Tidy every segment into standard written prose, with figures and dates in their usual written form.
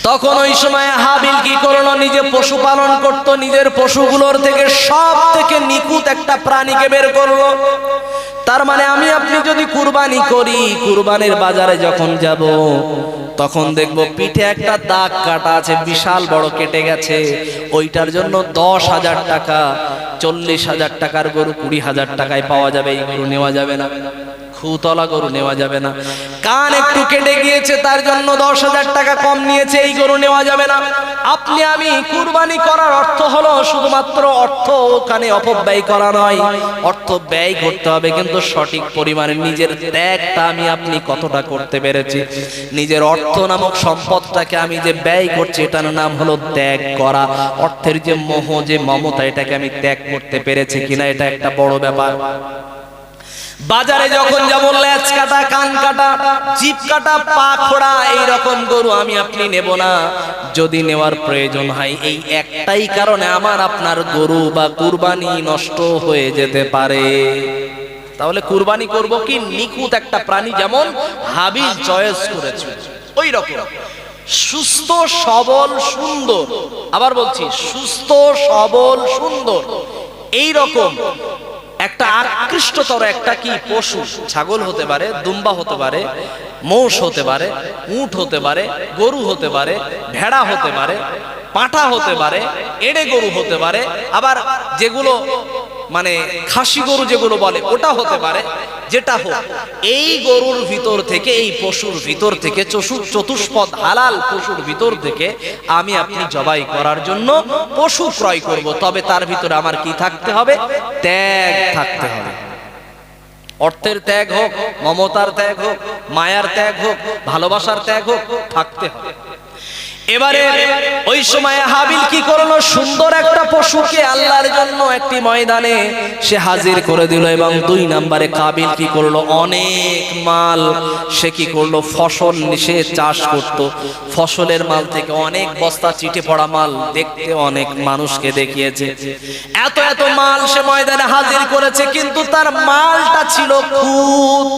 তখন ওই সময় হাবিল কি করলো, নিজে পশুপালন করত, নিজের পশুগুলোর থেকে সব থেকে নিখুঁত একটা প্রাণীকে বের করলো। তার মানে আমি আপনি যদি কুরবানি করি, কুরবানির বাজারে যখন যাব তখন দেখব পিঠে একটা দাগ কাটা আছে, বিশাল বড় কেটে গেছে। ওইটার জন্য 10,000 টাকা, 40,000 টাকার গরু 20,000 টাকায় পাওয়া যাবে। এই গরু নেওয়া যাবে না, খুতলা গরু নেওয়া যাবে না। কান একটু কেটে গিয়েছে, তার জন্য 10,000 টাকা কম নিয়েছে, এই গরু নেওয়া যাবে না। আপনি আমি কুরবানি করার অর্থ হলো শুধুমাত্র অর্থ ওখানে অপব্যয় করা নয়, অর্থ ব্যয় করতে হবে, কিন্তু সঠিক পরিমাণে নিজের ত্যাগটা আমি আপনি কতটা করতে পেরেছি। নিজের অর্থ নামক সম্পদটাকে আমি যে ব্যয় করছি, এটার নাম হলো ত্যাগ করা। অর্থের যে মোহ, যে মমতা, এটাকে আমি ত্যাগ করতে পেরেছি কিনা, এটা একটা বড় ব্যাপার। বাজারে যখন যেমন লেজ কাটা, কান কাটা, জিভ কাটা, পা খোড়া এইরকম গরু আমি আপনি নেব না। যদি নেওয়ার প্রয়োজন হয় এই একটাই কারণে, আমার আপনার গরু বা কুরবানি নষ্ট হয়ে যেতে পারে। তাহলে কুরবানি করব কি নিখুঁত একটা প্রাণী, যেমন হাবিল চয়েস করেছে ওই রকম সুস্থ সবল সুন্দর। আবার বলছি, সুস্থ সবল সুন্দর এই রকম একটা আকৃষ্টতর একটা কি পশু, ছাগল হতে পারে, দুম্বা হতে পারে, মোষ হতে পারে, উট হতে পারে, গরু হতে পারে, ভেড়া হতে পারে, পাঁঠা হতে পারে, এড়ে গরু হতে পারে, আবার যেগুলো মানে খাসি গরু যেগুলো বলে ওটা হতে পারে। যেটা হোক, এই গরুর ভিতর থেকে, এই পশুর ভিতর থেকে, চতুষ্পদ হালাল পশুর ভিতর থেকে আমি আপনি জবাই করার জন্য পশু ক্রয় করব। তবে তার ভিতরে আমার কি থাকতে হবে? ত্যাগ থাকতে হবে। অর্থের ত্যাগ হোক, মমতার ত্যাগ হোক, মায়ার ত্যাগ হোক, ভালোবাসার ত্যাগ হোক, থাকতে হবে। এবারে ওই সময় হাবিল কি করলো, সুন্দর একটা পশুকে আল্লাহর জন্য একটি ময়দানে সে হাজির করে দিল। এবং 2 নম্বরে কাবিল কি করলো, অনেক মাল সে কি করলো, ফসল সে চাষ করত, ফসলের মাল থেকে অনেক বস্তা চিটে পড়া মাল দেখতে অনেক মানুষকে দেখিয়েছে। এত এত মাল সে ময়দানে হাজির করেছে, কিন্তু তার মালটা ছিল খুদ,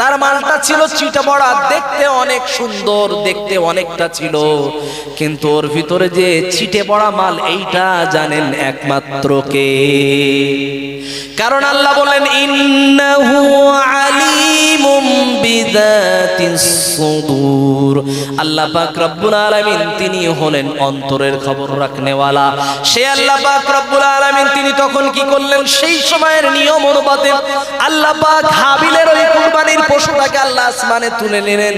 তার মালটা ছিল চিটে পড়া, দেখতে অনেক সুন্দর, দেখতে অনেকটা ছিল, কিন্তু ওর ভিতরে যে চিটে পড়া মাল, এইটা জানেন একমাত্র কে? কারণ আল্লাহ বলেন, ইন্নাহু আলিমুম বিযাতিস সুদূর। আল্লাহ পাক রব্বুল আলামিন তিনি হলেন অন্তরের খবর রাখনেওয়ালা। সে আল্লাহ পাক রব্বুল আলামিন তিনি তখন কি করলেন, সেই সময়ের নিয়ম অনুপাতে আল্লাহ পাক হাবিলের ওই কুরবানির পশুটাকে আল্লাহ আসমানে তুলে নিলেন।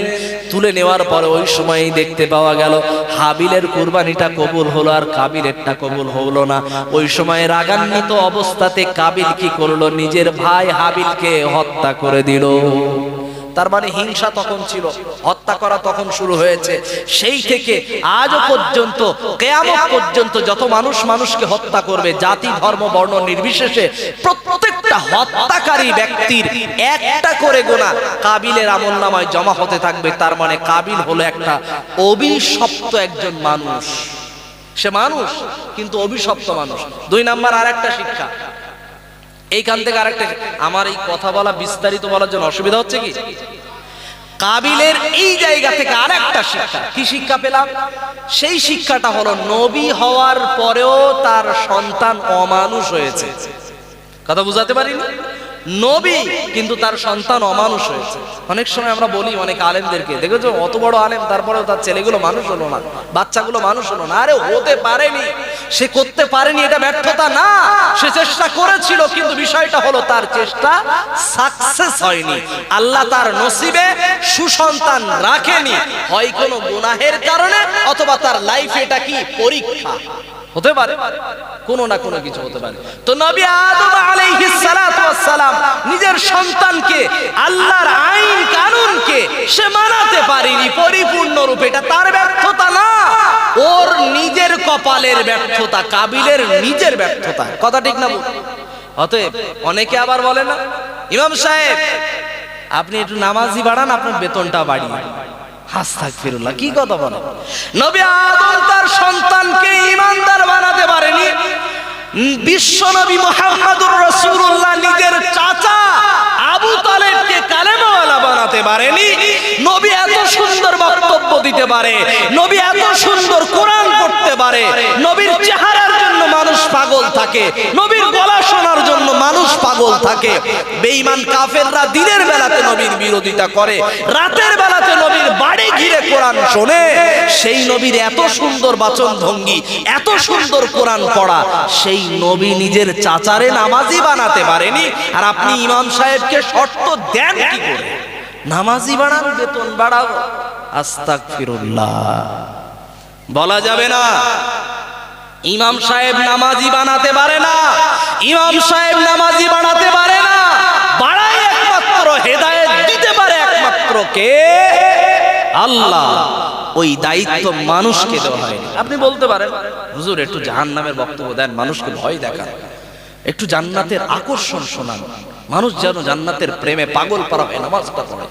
তুলে নেওয়ার পরে ওই সময়ই দেখতে পাওয়া গেল হাবিলের কুরবানিটা কবুল হলো, আর কাবিলেরটা কবুল হলো না। ওই সময় রাগান্বিত অবস্থাতে কাবিল কি করলো, নিজের ভাই হাবিলকে হত্যা করে দিল। তার মানে হিংসা তখন ছিল, হত্যা করা তখন শুরু হয়েছে। সেই থেকে আজও পর্যন্ত, কিয়ামত পর্যন্ত যত মানুষ মানুষকে হত্যা করবে, জাতি ধর্ম বর্ণ নির্বিশেষে, প্রত্যেকটা হত্যাকারী ব্যক্তির একটা করে গোনা কাবিলের আমলনামায় জমা হতে থাকবে। তার মানে কাবিল হলো একটা অভিশপ্ত একজন মানুষ। সে মানুষ কিন্তু অভিশপ্ত মানুষ। 2 নাম্বার আরেকটা শিক্ষা এইখান থেকে, আরেকটা, আমার এই কথা বলা বিস্তারিত বলার জন্য অসুবিধা হচ্ছে কি, কাবিলের এই জায়গা থেকে আরেকটা শিক্ষা। কি শিক্ষা পেলাম? সেই শিক্ষাটা হলো, নবী হওয়ার পরেও তার সন্তান অমানুষ হয়েছে। কথা বুঝাতে পারিনি? নবী কিন্তু তার সন্তান অমানুষ হয়েছে। অনেক সময় আমরা বলি অনেক আলেমদেরকে, দেখেছো অত বড় আলেম, তারপরেও তার ছেলেগুলো মানুষ হলো না, বাচ্চাগুলো মানুষ হলো না। আরে হতে পারেনি, সে করতে পারেনি, এটা ব্যর্থতা না। সে চেষ্টা করেছিল, কিন্তু বিষয়টা হলো তার চেষ্টা সাকসেস হয়নি। আল্লাহ তার নসিবে সুসন্তান রাখেনি, হয় কোনো গুনাহের কারণে, অথবা তার লাইফে এটা কি পরীক্ষা হতে পারে, কোনো না কোনো কিছু হতে পারে। তো নবী আদম আলাইহিস সালাতু ওয়াস সালাম নিজের সন্তানকে, আল্লাহর আইন কানুনকে সে মানাতে পারেনি পরিপূর্ণ রূপে। এটা তার ব্যর্থতা না, ওর নিজের কপালের ব্যর্থতা, কাবিলের নিজের ব্যর্থতা। কথা ঠিক না? অতএব অনেকে আবার বলে না, ইমাম সাহেব আপনি একটু নামাজি বাড়ান, আপনার বেতনটা বাড়িয়ে। আস্তাগফিরুল্লাহ, কি কথা বলে? নবী আদম তার সন্তানকে ঈমানদার বানাতে পারেনি। বিশ্ব নবী মুহাম্মদুর রাসূলুল্লাহ নিজের চাচা আবু তালেবকে কালেমাওয়ালা বানাতে পারেনি। নবী এত সুন্দর বক্তব্য দিতে পারে, নবী এত সুন্দর কোরআন পড়তে পারে, নবীর চেহারার জন্য মানুষ পাগল থাকে, নবীর গলা শোনার জন্য মানুষ পাগল থাকে। বেঈমান কাফেররা দিনের বেলাতে নবীর বিরোধিতা করে, রাতের বেলাতে নবীর বাড়ি ঘিরে কোরআন শোনে। সেই নবীর এত সুন্দর বাচন ভঙ্গি, এত সুন্দর কোরআন পড়া, সেই নবী নিজের চাচারে নামাজি বানাতে পারেনি। আর আপনি ইমাম সাহেবকে শর্ত দেন কি করে? নামাজি বানান, বেতন বাড়াও। আস্তাগফিরুল্লাহ, বলা যাবে না। ইমাম সাহেব নামাজি বানাতে পারে না, ইমাম সাহেব নামাজি বানাতে পারে না। বাড়ায় একমাত্র, হেদায়েত দিতে পারে একমাত্র কে? আল্লাহ। ওই দায়িত্ব মানুষকে দেওয়া হয়নি। আপনি বলতে পারেন, হুজুর একটু জাহান্নামের বক্তব্য দেন, মানুষকে ভয় দেখান, একটু জান্নাতের আকর্ষণ শোনান, মানুষ যেন জান্নাতের প্রেমে পাগল পারা হয়, নামাজটা পড়ে।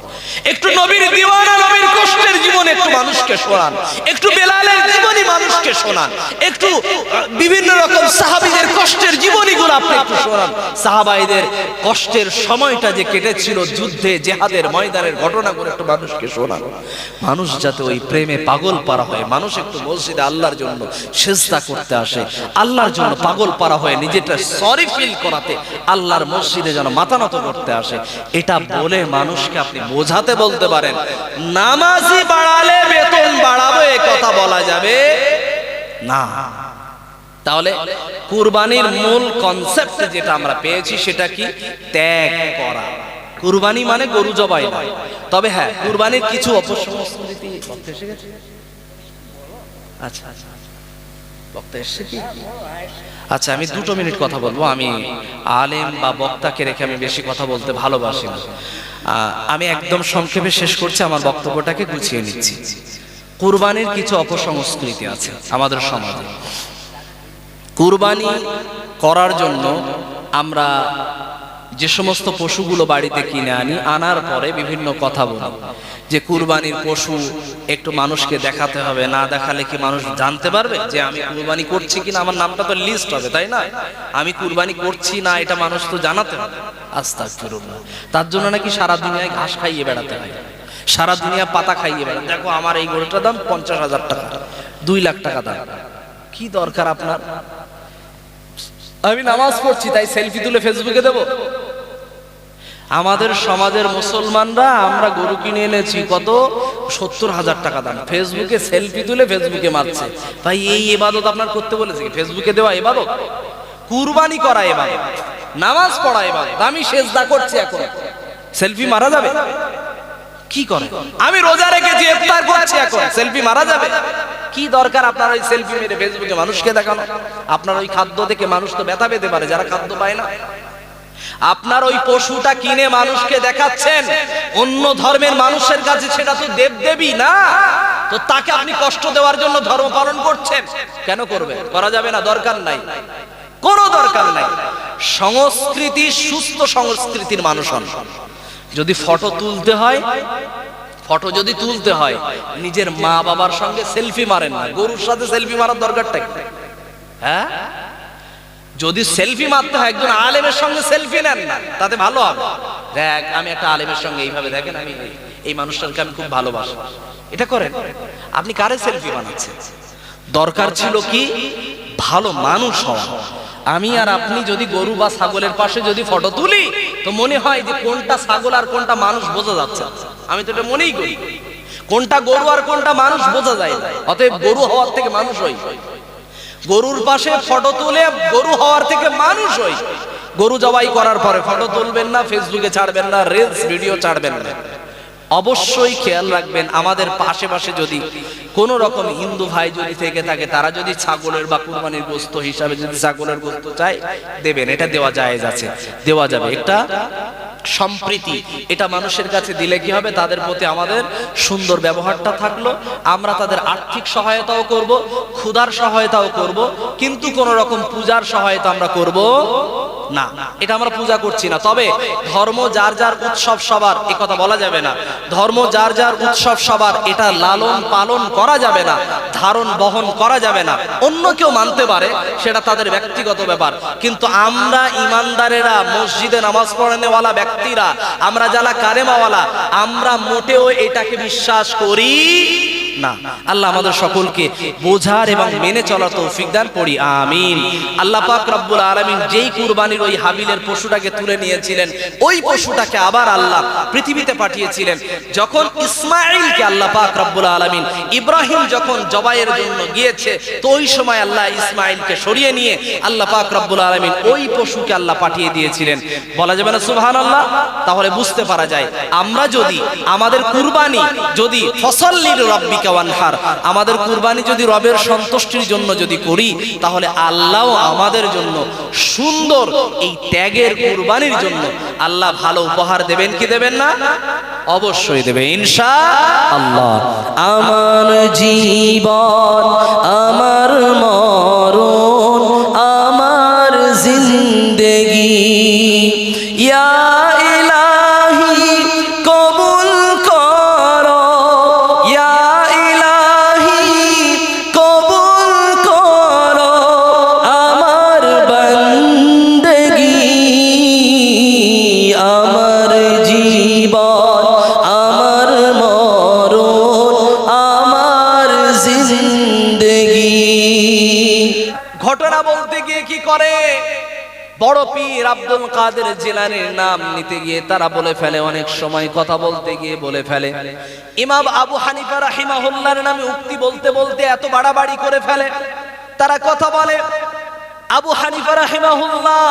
একটু নবীর দিওয়ানা, নবীর কষ্টের জীবন একটু মানুষকে শোনান, একটু বেলালের জীবনী মানুষকে শোনান, একটু বিভিন্ন রকম সাহাবীদের কষ্টের জীবনীগুলো আপনি একটু শোনান। সাহাবাইদের কষ্টের সময়টা যে কেটেছিল যুদ্ধে, জিহাদের ময়দানের ঘটনাগুলো একটু মানুষকে শোনান। মানুষ যাতে ওই প্রেমে পাগল পারা হয়, মানুষ একটু মসজিদে আল্লাহর জন্য সিজদা করতে আসে, আল্লাহর জন্য পাগল পারা হয়, নিজেটা সরি ফিল করাতে আল্লাহর মসজিদে যেন মাথা নত করতে আসে। এটা বলে মানুষকে আপনি বোঝাতে বলতে পারেন নামাজি বাড়ালে বেতন বাড়াবো, এ কথা বলা যাবে না। তাহলে কুরবানির মূল কনসেপ্ট যেটা আমরা পেয়েছি সেটা কি? ত্যাগ করা। কুরবানি মানে গরু জবাই নয়। তবে হ্যাঁ, কুরবানির কিছু অপসংস্কৃতি। আচ্ছা আচ্ছা, বক্তা এসে কি? আচ্ছা, আমি 2 মিনিট কথা বলবো। আমি আলেম বা বক্তাকে রেখে আমি বেশি কথা বলতে ভালোবাসি না। আমি একদম সংক্ষেপে শেষ করছি, আমার বক্তব্যটাকে গুছিয়ে নিচ্ছি। কুরবানির কিছু অপসংস্কৃতি আছে আমাদের সমাজে। কুরবানি করার জন্য আমরা যে সমস্ত পশুগুলো বাড়িতে কিনে আনি, আনার পরে বিভিন্ন কথা বলি যে কুরবানির পশু একটু মানুষকে দেখাতে হবে, না দেখালে কি মানুষ জানতে পারবে যে আমি কুরবানি করছি কিনা? আমার নামটা তো লিস্ট হবে, তাই না? আমি কুরবানি করছি না এটা মানুষ তো জানাতে হবে। আস্তাগফিরুল্লাহ। তার জন্য নাকি সারা দুনিয়ায় ঘাস খাইয়ে বেড়াতে হয়, সারা দুনিয়া পাতা খাইয়ে বেড়াতে। দেখো আমার এই গরুটার দাম 50,000 টাকা, 2 লাখ টাকা দাম। কি দরকার আপনার? আমি নামাজ পড়ছি তাই সেলফি তুলে ফেসবুকে দেব? আমাদের সমাজের মুসলমানরা আমরা গরু কিনে এনেছি কত? 70,000 টাকা দাম। ফেসবুকে সেলফি তুলে ফেসবুকে মারছে। ভাই এই ইবাদত আপনার করতে বলেছে কি? ফেসবুকে দেওয়া ইবাদত? কুরবানি করা ইবাদত, নামাজ পড়া ইবাদত। আমি সেজদা করছি, এখন সেলফি মারা যাবে? কি করে? আমি রোজা রেখেছি, ইফতার করছি, এখন সেলফি মারা যাবে? কি দরকার আপনার ওই সেলফি মেরে ফেসবুকে মানুষকে দেখানো? আপনার ওই খাদ্য দেখে মানুষ তো ব্যথা পেতে পারে যারা খাদ্য পায় না। আপনার ওই পশুটা কিনে মানুষকে দেখাচ্ছেন, অন্য ধর্মের মানুষের কাছে সেটা তো দেবদেবী না, তো তাকে আপনি কষ্ট দেওয়ার জন্য ধর্ম পালন করছেন। কেন করবেন? করা যাবে না, দরকার নাই, কোনো দরকার নাই। সংস্কৃতি, সুস্থ সংস্কৃতির মানুষ হন। যদি ফটো তুলতে হয়, ফটো যদি তুলতে হয় নিজের মা বাবার সঙ্গে সেলফি মারেন না, গরুর সাথে সেলফি মারার দরকারটা কি? হ্যাঁ, যদি সেলফি মারতে হয় একজন আলেমের সঙ্গে সেলফি নেন না, তাতে ভালো হবে। দেখ আমি একটা আলেমের সঙ্গে এইভাবে, দেখেন আমি এই মানুষটাকে আমি খুব ভালোবাসি, এটা করেন। আপনি কারে সেলফি বানাচ্ছেন? দরকার ছিল কি ভালো মানুষ হওয়া। আমি আর আপনি যদি গরু বা ছাগলের পাশে যদি ফটো তুলি তো মনে হয় যে কোনটা ছাগল আর কোনটা মানুষ বোঝা যাচ্ছে। আমি তো এটা মনেই করি, কোনটা গরু আর কোনটা মানুষ বোঝা যায় না। অতএব গরু হওয়ার থেকে মানুষ হই, গরুর পাশে ফটো তুলে গরু হওয়ার থেকে মানুষ হই। গরু জবাই করার পরে ফটো তুলবেন না, ফেসবুকে ছাড়বেন না, রিলস ভিডিও ছাড়বেন না। অবশ্যই খেয়াল রাখবেন আমাদের পাশে যদি কোন রকম হিন্দু ভাই যদি থেকে থাকে, তারা যদি ছাগলের বা কুরবানির গোশত হিসাবে যদি ছাগলের গোশত চায় দেবেন, এটা দেওয়া জায়েজ আছে, দেওয়া যাবে। একটা সম্প্রীতি, এটা মানুষের কাছে দিলে কি হবে? তাদের প্রতি আমাদের সুন্দর ব্যবহারটা থাকলো, আমরা তাদের আর্থিক সহায়তাও করব, ক্ষুধার সহায়তাও করব, কিন্তু কোন রকম পূজার সহায়তা আমরা করব না। এটা আমরা পূজা করছি না। তবে ধর্ম যার যার উৎসব সবার, এ কথা বলা যাবে না। ধর্ম যার যার উৎসব সবার, এটা লালন পালন করা যাবে না। ধারণ বহন করা যাবে না। অন্য কেউ মানতে পারে, সেটা তাদের ব্যক্তিগত ব্যাপার, কিন্তু আমরা ইমানদারেরা, মসজিদে নামাজ পড়ানেওয়ালা ব্যক্তিরা, আমরা যারা কালেমাওয়ালা, আমরা মোটেও এটাকে বিশ্বাস করি না। আল্লাহ আমাদের সকলকে বোঝার এবং মেনে চলার তৌফিক দান করি, আমিন। আল্লাহ পাক রব্বুল আলামিন যেই কুরবানির ওই হাবিলের পশুটাকে তুলে নিয়েছিলেন, ওই পশুটাকে আবার আল্লাহ পৃথিবীতে পাঠিয়েছিলেন। যখন ইসমাঈলকে আল্লাহ পাক রব্বুল আলামিন, ইব্রাহিম যখন জবাইয়ের জন্য গিয়েছে, তো ওই সময় আল্লাহ ইসমাঈলকে সরিয়ে নিয়ে আল্লাহ পাক রব্বুল আলামিন ওই পশুকে আল্লাহ পাঠিয়ে দিয়েছিলেন। বলা যাবে না সুবহানাল্লাহ? তাহলে বুঝতে পারা যায়, আমরা যদি আমাদের কুরবানি যদি ফসল্লির রাব্বিকা ওয়ানহার, আমাদের কুরবানি যদি রবের সন্তুষ্টির জন্য যদি করি, তাহলে আল্লাহ আমাদের জন্য সুন্দর এই ত্যাগের কুরবানির জন্য আল্লাহ ভালো উপহার দেবেন কি দেবেন না? অবশ্যই দেবে ইনশাআল্লাহ। আমার জীবন, আমার মরণ, আমার জিন্দেগি, ইয়া ইলাহি কবুল করো, ইয়া ইলাহি কবুল করো আমার বন্দেগি, আমার জীবন, আমার মরণ, আমার জিন্দেগি। ঘটনা বলতে গিয়ে কি করে, বড় পীর আব্দুল কাদের জিলানীর নাম নিতে গিয়ে তারা বলে ফেলে, অনেক সময় কথা বলতে গিয়ে বলে ফেলে, ইমাম আবু হানিফা রাহিমাহুল্লাহর নামে উক্তি বলতে বলতে এত বাড়াবাড়ি করে ফেলে। তারা কথা বলে আবু হানিফা রাহিমাহুল্লাহ,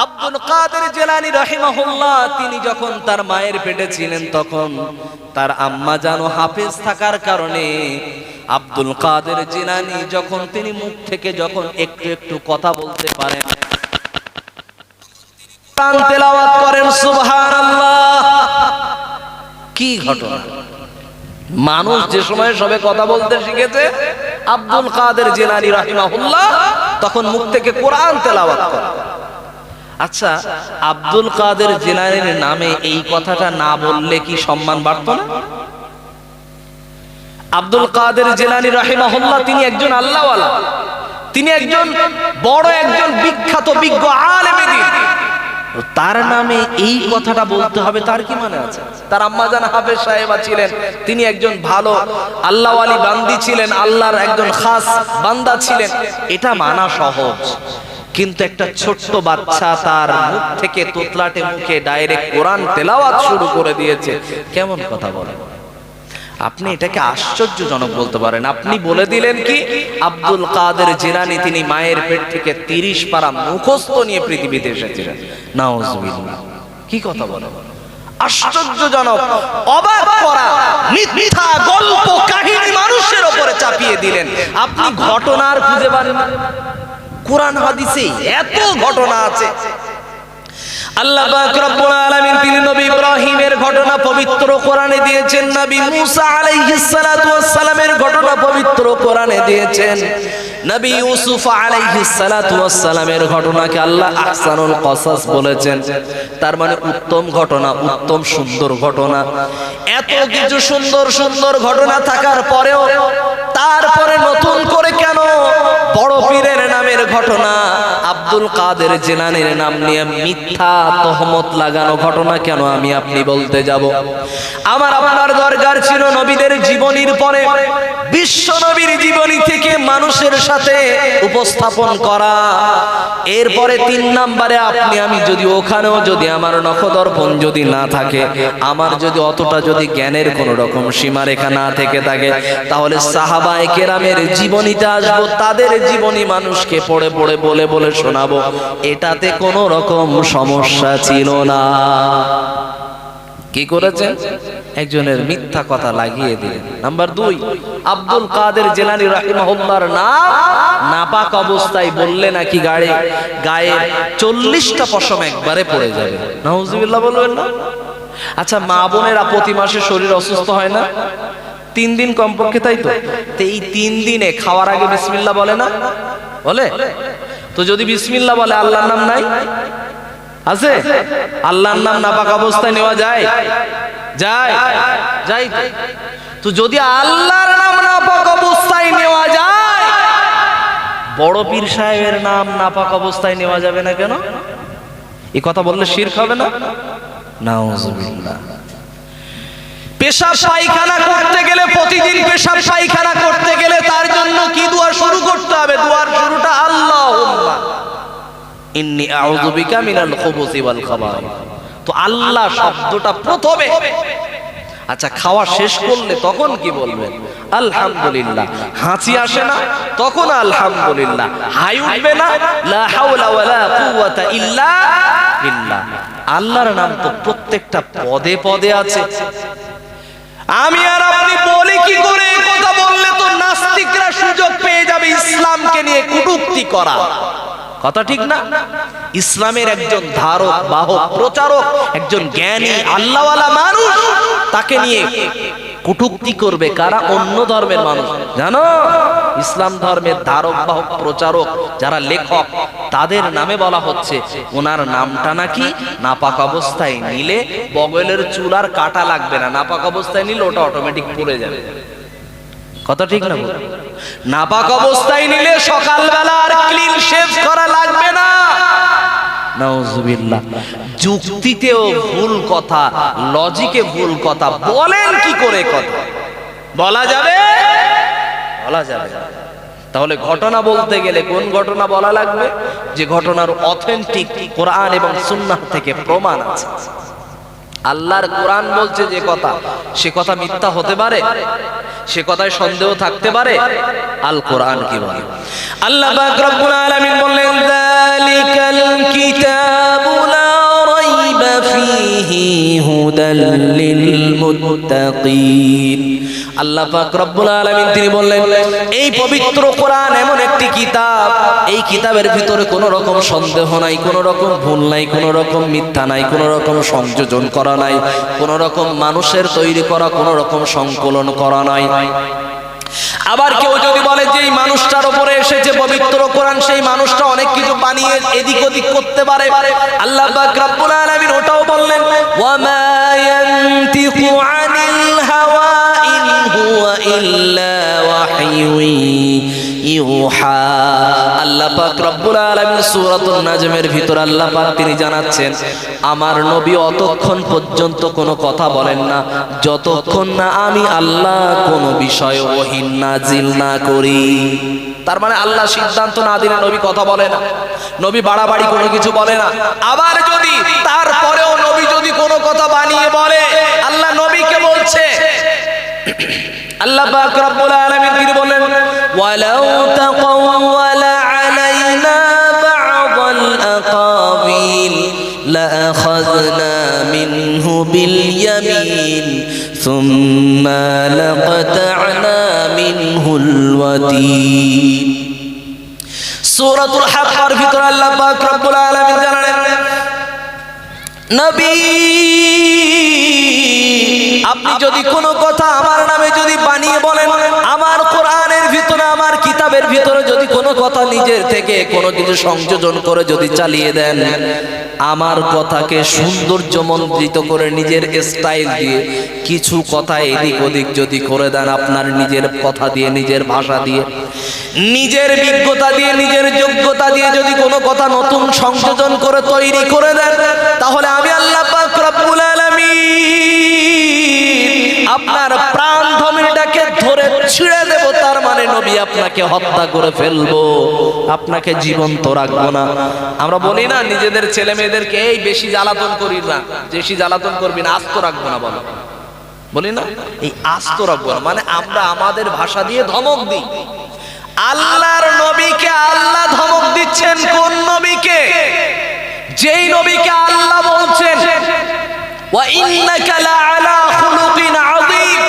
আব্দুল কাদের জিলানী রাহিমাহুল্লাহ, তিনি যখন তার মায়ের পেটে ছিলেন, তখন তার আম্মা জানো হাফেজ থাকার কারণে আব্দুল কাদের জিলানী যখন তিনি মুখ থেকে যখন একটু একটু কথা বলতে পারেন, কোরআন তেলাওয়াত করেন, সুবহানাল্লাহ। কি ঘটনা! মানুষ যে সময় সবে কথা বলতে শিখেছে, আব্দুল কাদের জিলানী রাহিমাহুল্লাহ তখন মুখ থেকে কোরআন তেলাওয়াত করে। আচ্ছা, আব্দুল কাদের জিলানীর নামে এই কথাটা না বললে কি সম্মান বাড়তো না? আব্দুল কাদের জিলানী রাহিমাহুল্লাহ তিনি একজন আল্লাহওয়ালা, তিনি একজন বড় একজন বিখ্যাত বিজ্ঞ আলেমে দ্বীন, তার নামে এই কথাটা বলতে হবে, তার কি মানে আছে? তার আম্মা জান হাফেজ সাহেবা ছিলেন, তিনি একজন ভালো আল্লাহওয়ালি বান্দি ছিলেন, আল্লাহর একজন খাস বান্দা ছিলেন, এটা মানা সহজ। কিন্তু একটা ছোট্ট বাচ্চা তার মুখ থেকে তোতলাটে মুখে ডাইরেক্ট কোরআন তেলাওয়াত শুরু করে দিয়েছে, কেমন কথা বলে? আপনি এটাকে আশ্চর্যজনক বলতে পারেন। আপনি বলে দিলেন কি আব্দুল কাদের জিলানী তিনি মায়ের পেট থেকে 30 পারা মুখস্থ নিয়ে পৃথিবীতে এসেছিলেন। নাউজুবিল্লাহ! কি কথা বলে! আশ্চর্যজনক, অবাক করা মিথ্যা গল্প কাহিনী মানুষের উপরে চাপিয়ে দিলেন। আপনি ঘটনার খুঁজে পান না? কোরআন হাদিসে এত ঘটনা আছে। আল্লাহ পাক রব্বুল আলামিন তিনি নবী ইব্রাহিমের ঘটনা পবিত্র কোরআনে দিয়েছেন, নবী মুসা আলাইহিস সালাতু ওয়াস সালামের ঘটনা পবিত্র কোরআনে দিয়েছেন, নবী ইউসুফ আলাইহিস সালাতু ওয়াস সালামের ঘটনাকে আল্লাহ আহসানুল কসাস বলেছেন। তার মানে উত্তম ঘটনা, উত্তম সুন্দর ঘটনা। এত কিছু সুন্দর সুন্দর ঘটনা থাকার পরেও তারপরে নতুন করে কেন বড় পীরের নামের ঘটনা, আব্দুল কাদের জিলানীর নাম নিয়ে মিথ্যা তহমত লাগানো ঘটনা কেন আমি আপনি বলতে যাব? আমার আপনার দরকার ছিল নবীদের জীবনীর পরে বিশ্ব নবীর জীবনী থেকে মানুষের সাথে উপস্থাপন করা। এরপরে 3 নম্বরে আপনি আমি যদি ওখানেও যদি আমার নখদর্পণ যদি না থাকে, আমার যদি অতটা যদি জ্ঞানের কোন রকম সীমারেখা না থেকে থাকে, তাহলে সাহাবায়ে কেরামের জীবনীতে আসবো, তাদের জীবনী মানুষকে পড়ে পড়ে বলে বলে শোনাবো, এটাতে কোনো রকম সমস্যা ছিল না। কি করেছেন? একজনের মিথ্যা কথা লাগিয়ে দিলেন। নাম্বার 2, আব্দুল কাদের জিলানী রাহিমাহুল্লাহর নাম নাপাক অবস্থায় বললে নাকি গায়ে 40টা পশম একবারে পড়ে যাবে। নাউজুবিল্লাহ বলবেন না? আচ্ছা, মা বোনেরা প্রতি মাসে শরীর অসুস্থ হয় না? 3 দিন কমপক্ষে, তাই তো? এই 3 দিনে খাওয়ার আগে বিসমিল্লাহ বলে না? বলে তো? যদি বিসমিল্লাহ বলে আল্লাহর নাম নাই? আছে? আল্লাহর নাম নাপাক অবস্থায় নেওয়া যায়? যায়? তো যদি আল্লাহর নাম নাপাক অবস্থায় নেওয়া বড় পীর সাহেবের নাম নাপাক অবস্থায় নেওয়া যাবে না কেন? এই কথা বললে শিরক হবে না? নাউজুবিল্লাহ। পেশাব পায়খানা করতে গেলে, প্রতিদিন পেশাব পায়খানা করতে গেলে তার জন্য কি দোয়া শুরু করতে হবে? দোয়ার শুরুটা আল্লাহুম্মা ইন্নী আউযু বিকা মিনাল খুবুসি ওয়াল খাবাইস। তো আল্লাহ শব্দটা প্রথমে। আচ্ছা, খাওয়া শেষ করলে তখন কি বলবেন? আলহামদুলিল্লাহ। হাঁচি আসে না তখন আলহামদুলিল্লাহ। হাই উঠবে না, লা হাওলা ওয়ালা কুওয়াতা ইল্লা বিল্লাহ। আল্লাহর নাম তো প্রত্যেকটা পদে পদে আছে। আমি আর আপনি বলি কি করে? এই কথা বললে তো নাস্তিকরা সুযোগ পেয়ে যাবে ইসলামকে নিয়ে কটূক্তি করা। কথা ঠিক না? ইসলামের একজন ধারক বাহক প্রচারক, একজন জ্ঞানী আল্লাহওয়ালা মানুষ, তাকে নিয়ে কটূক্তি করবে কারা? অন্য ধর্মের মানুষ। জানো, ইসলাম ধর্মের ধারক বাহক প্রচারক যারা লেখক, তাদের নামে বলা হচ্ছে ওনার নামটা নাকি নাপাক অবস্থায় নিলে বগলের চুল আর কাটা লাগবে না, নাপাক অবস্থায় নিলে ওটা অটোমেটিক পড়ে যাবে। কথা ঠিক না? নাপাক অবস্থায় নিলে সকালবেলা আর ক্লিন শেভ করা লাগবে না। নাউজুবিল্লাহ। যুক্তিতেও ভুল কথা, লজিকে ভুল কথা বলেন কি করে? কথা বলা যাবে? বলা যাবে। তাহলে ঘটনা বলতে গেলে কোন ঘটনা বলা লাগবে? যে ঘটনার অথেন্টিক কোরআন এবং সুন্নাহ থেকে প্রমাণ আছে। আল্লাহর কোরআন বলছে যে কথা, সে কথা মিথ্যা হতে পারে? সে কথায় সন্দেহ থাকতে পারে? আল কোরআন কি বলে? আল্লাহ পাক রব্বুল আলামিন বললেন, যালিকাল কিতাবু লা রাইবা ফীহি হুদাল লিল মুত্তাকিন। আল্লাহ পাক রব্বুল আলামিন তিনি বললেন, এই পবিত্র কোরআন এমন একটি কিতাব, এই কিতাবের ভিতরে কোনো রকম সন্দেহ নাই, কোনো রকম ভুল নাই, কোনো রকম মিথ্যা নাই, কোনো রকম সংযোজন করা নাই, কোনো রকম মানুষের তৈরি করা কোনো রকম সংকলন করা নাই। আবার কেউ যদি বলে যে এই মানুষটার উপরে এসেছে পবিত্র কোরআন, সেই মানুষটা অনেক কিছু বানিয়ে এদিক ওদিক করতে পারে। আল্লাহ পাক রব্বুল আলামিন ওটাও বললেন, ওয়া মা ইয়ানতিকু আনিল হাওয়া ইন হুয়া ইল্লা ওয়াহয়ুন ইউহা। আল্লাহ পাক রব্বুল আলামিন সূরাতুন নাজমের ভিতর আল্লাহ পাক তিনি জানাচ্ছেন, আমার নবী অতক্ষণ পর্যন্ত কোনো কথা বলেন না যতক্ষণ না আমি আল্লাহ কোনো বিষয়ে ওহী নাজিল না করি। তার মানে আল্লাহ সিদ্ধান্ত না দিলে নবী কথা বলে না, নবী বাড়াবাড়ি কোনো কিছু বলে না। আবার যদি তারপরেও নবী যদি কোনো কথা বানিয়ে বলে, আল্লাহ নবীকে বলছে, আল্লাহ পাক রব্বুল আলামিন তিনি বলেন, ওয়ালাউ তাকাওয়ালা আলাইনা বা'দাল আকাবিল লাআখাযনা মিনহু বিল ইয়ামিন সুম্মা লাকাতা'না মিনহুল ওয়াতিন। সূরাতুল হাক্কার ভিতর আল্লাহ পাক রব্বুল আলামিন জানালেন, নবী আপনি যদি কোনো কথা আমার নামে যদি বানিয়ে বলেন, আমার কোরআনের ভিতরে আমার কিতাবের ভিতরে যদি কোনো কথা নিজের থেকে কোনো কিছু সংযোজন করে যদি চালিয়ে দেন, আমার কথাকে সৌন্দর্যমণ্ডিত করে নিজের স্টাইল দিয়ে কিছু কথা এদিক ওদিক যদি করে দেন, আপনার নিজের কথা দিয়ে, নিজের ভাষা দিয়ে, নিজের বিজ্ঞতা দিয়ে, নিজের যোগ্যতা দিয়ে যদি কোনো কথা নতুন সংযোজন করে তৈরি করে দেন, তাহলে আমি আল্লাহ পাক রব্বুল আলামিন আপনার প্রাণ ধমনীটাকে ধরে ছিঁড়ে দেব। তার মানে নবী আপনাকে হত্যা করে ফেলবো, আপনাকে জীবন্ত রাখবো না। আমরা বলি না নিজেদের ছেলে মেয়েদেরকে, এই বেশি জ্বালাতন করি না, বেশি জ্বালাতন করবি না, আস্ত রাখবো না, বলো, বলি না? এই আস্ত রাখবো না মানে আমরা আমাদের ভাষা দিয়ে ধমক দিই। আল্লাহর নবীকে আল্লাহ ধমক দিচ্ছেন। কোন নবীকে? যেই নবীকে আল্লাহ বলছেন ওয়া ইন্নাকা লাআলা খুলুকিন আযীম,